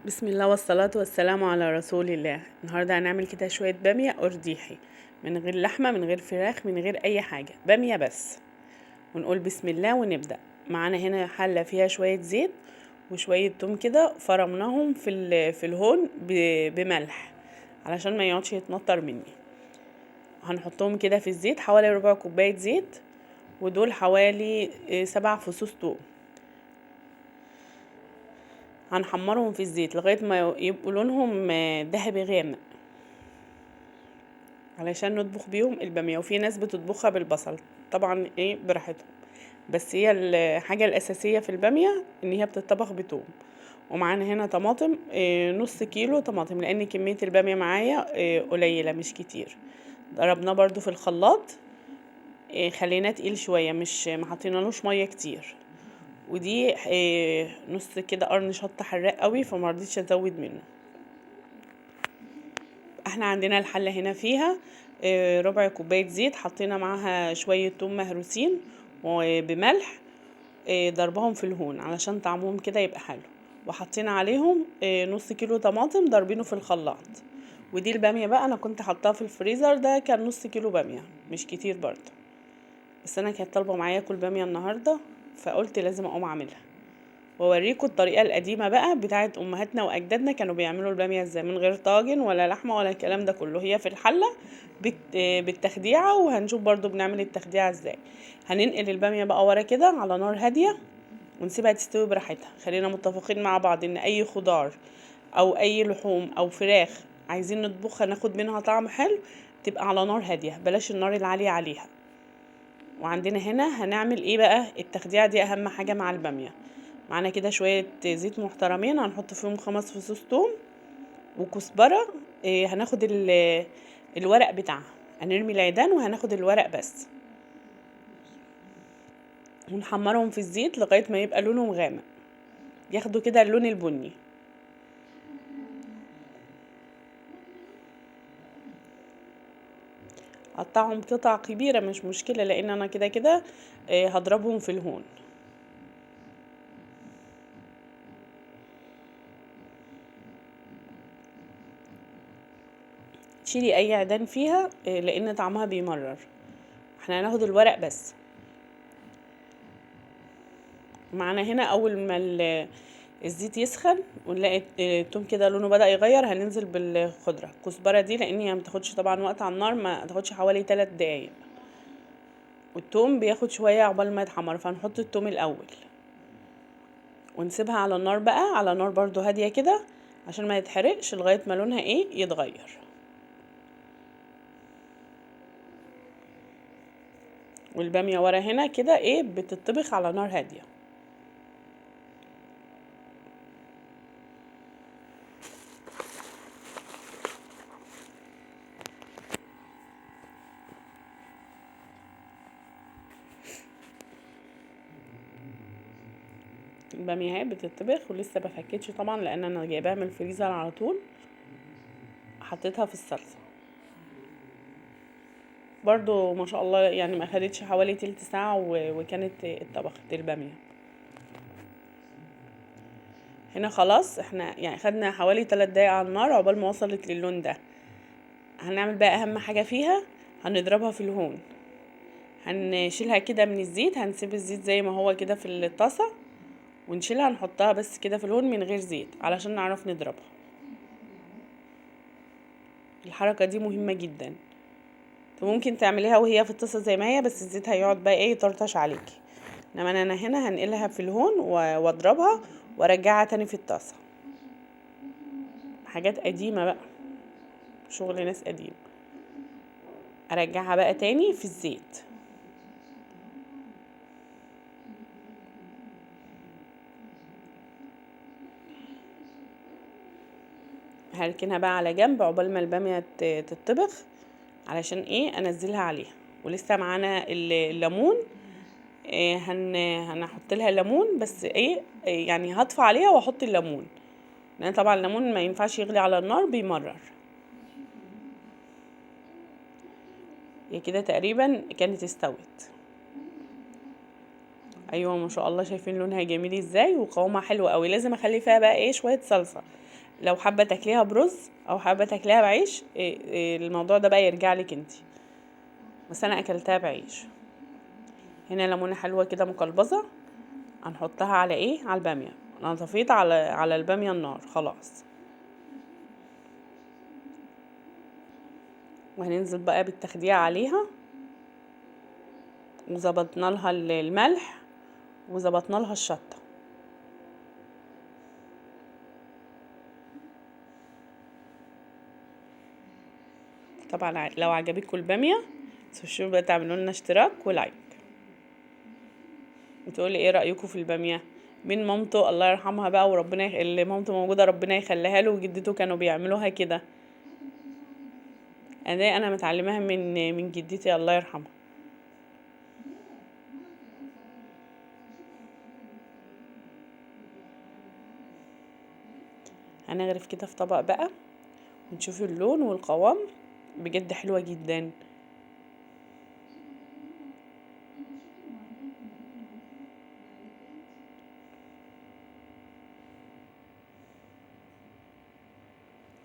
بسم الله والصلاة والسلام على رسول الله. النهاردة هنعمل كده شوية بامية أرديحي من غير لحمة، من غير فراخ، من غير أي حاجة، بامية بس. ونقول بسم الله ونبدأ. معانا هنا حلة فيها شوية زيت وشوية توم كده فرمناهم في الهون بملح علشان ما يقعدش يتنطر مني. هنحطهم كده في الزيت حوالي ربع كوباية زيت، ودول حوالي 7 فصوص توم. هنحمرهم في الزيت لغاية ما يبقوا لونهم ذهبي غامق علشان نطبخ بيهم البامية. وفي ناس بتطبخها بالبصل، طبعا براحتهم، بس هي الحاجة الأساسية في البامية ان هي بتطبخ بتوم. ومعانا هنا طماطم، نص كيلو طماطم، لان كمية البامية معايا قليلة مش كتير. ضربناه برضو في الخلاط، خليناه تقيل شوية، مش محطينالوش مية كتير. ودي نص كده قرن شطة حراق قوي، فمرضيتش ازود منه. احنا عندنا الحلة هنا فيها ربع كوباية زيت، حطينا معاها شوية توم مهروسين وبملح، ضربهم في الهون علشان طعمهم كده يبقى حلو. وحطينا عليهم نص كيلو طماطم ضربينه في الخلاط. ودي البامية بقى، انا كنت حطاها في الفريزر، ده كان نص كيلو بامية، مش كتير برضه، بس انا كانت طالبة معايا اكل بامية النهاردة، فقلت لازم اقوم اعملها واوريكم الطريقه القديمه بقى بتاعه امهاتنا واجدادنا، كانوا بيعملوا الباميه ازاي من غير طاجن ولا لحمه ولا الكلام ده كله. هي في الحله بالتخديعه، وهنشوف برضو بنعمل التخديعه ازاي. هننقل الباميه بقى ورا كده على نار هاديه ونسيبها تستوي براحتها. خلينا متفقين مع بعض ان اي خضار او اي لحوم او فراخ عايزين نطبخها ناخد منها طعم حلو تبقى على نار هاديه، بلاش النار العاليه عليها. وعندنا هنا هنعمل ايه بقى؟ التخديعه دي اهم حاجه مع الباميه. معانا كده شوية زيت محترمين، هنحط فيهم 5 فصوص توم وكزبرة. هناخد الورق بتاعها، هنرمي العيدان وهناخد الورق بس، ونحمرهم في الزيت لغاية ما يبقى لونهم غامق، ياخدوا كده اللون البني. قطعهم قطع كبيرة مش مشكلة، لان انا كده كده هضربهم في الهون. شيلي اي عيدان فيها لان طعمها بيمرر. احنا هناخد الورق بس. معانا هنا اول ما الزيت يسخن ونلاقي التوم كده لونه بدأ يغير، هننزل بالخضرة الكزبرة دي، لان هي متاخدش طبعا وقت على النار، ما تاخدش حوالي 3 دقايق، والتوم بياخد شوية عقبال ما يتحمر. فهنحط التوم الاول ونسيبها على النار بقى، على نار برضو هادية كده عشان ما يتحرقش، لغاية ما لونها يتغير. والبامية ورا هنا كده بتطبخ على نار هادية. البامية بتطبخ ولسه بفكتش طبعا، لان انا جايباها من الفريزر على طول، حطيتها في الصلصة برضو ما شاء الله، يعني ما خدتش حوالي تلت ساعة وكانت اتطبخت البامية. هنا خلاص احنا يعني خدنا حوالي 3 دقايق على النار عقبال ما وصلت للون ده. هنعمل بقى اهم حاجة فيها، هنضربها في الهون. هنشيلها كده من الزيت، هنسيب الزيت زي ما هو كده في الطاسة، ونشيلها نحطها بس كده في الهون من غير زيت علشان نعرف نضربها. الحركة دي مهمة جدا. ممكن تعمليها وهي في الطاسة زي ما هي، بس الزيت هيقعد بقى يطرطش عليكي. انما انا هنا هنقلها في الهون واضربها وارجعها تاني في الطاسة. حاجات قديمة بقى، شغل ناس قديم. ارجعها بقى تاني في الزيت. هركنها بقى على جنب عقبال ما البامية تتطبخ علشان انزلها عليها. ولسه معانا الليمون، هنحط لها ليمون، بس يعني هطفي عليها واحط الليمون، لان طبعا الليمون ما ينفعش يغلي على النار بيمرر. هي كده تقريبا كانت استوت. ايوه ما شاء الله، شايفين لونها جميل ازاي وقوامها حلو قوي. لازم اخلي فيها بقى شويه صلصه لو حابه تاكليها برز او حابه تاكليها بعيش، الموضوع ده بقى يرجع لك انتي، بس انا اكلتها بعيش. هنا ليمونه حلوه كده مقلبظه، هنحطها على ايه؟ على الباميه. انا طفيت على الباميه النار خلاص، وهننزل بقى بالتخديع عليها، وظبطنا لها الملح وظبطنا لها الشطه. طبعا لو عجبتكم الباميه متنسوش بقى تعملوا لنا اشتراك ولايك، وتقولي ايه رايكم في الباميه. من مامته الله يرحمها بقى، وربنا اللي مامته موجوده ربنا يخليها له، وجدته كانوا بيعملوها كده. انا متعلماها من جدتي الله يرحمها. هنغرف كده في طبق بقى، ونشوف اللون والقوام، بجد حلوه جدا.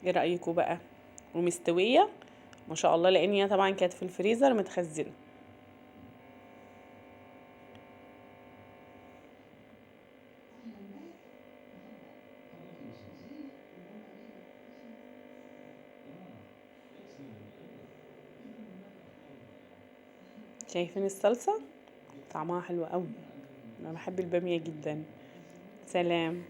ايه رايكم بقى؟ ومستويه ما شاء الله، لان هي طبعا كانت في الفريزر متخزنه. شايفين الصلصه طعمها حلو قوي، انا بحب الباميه جدا. سلام.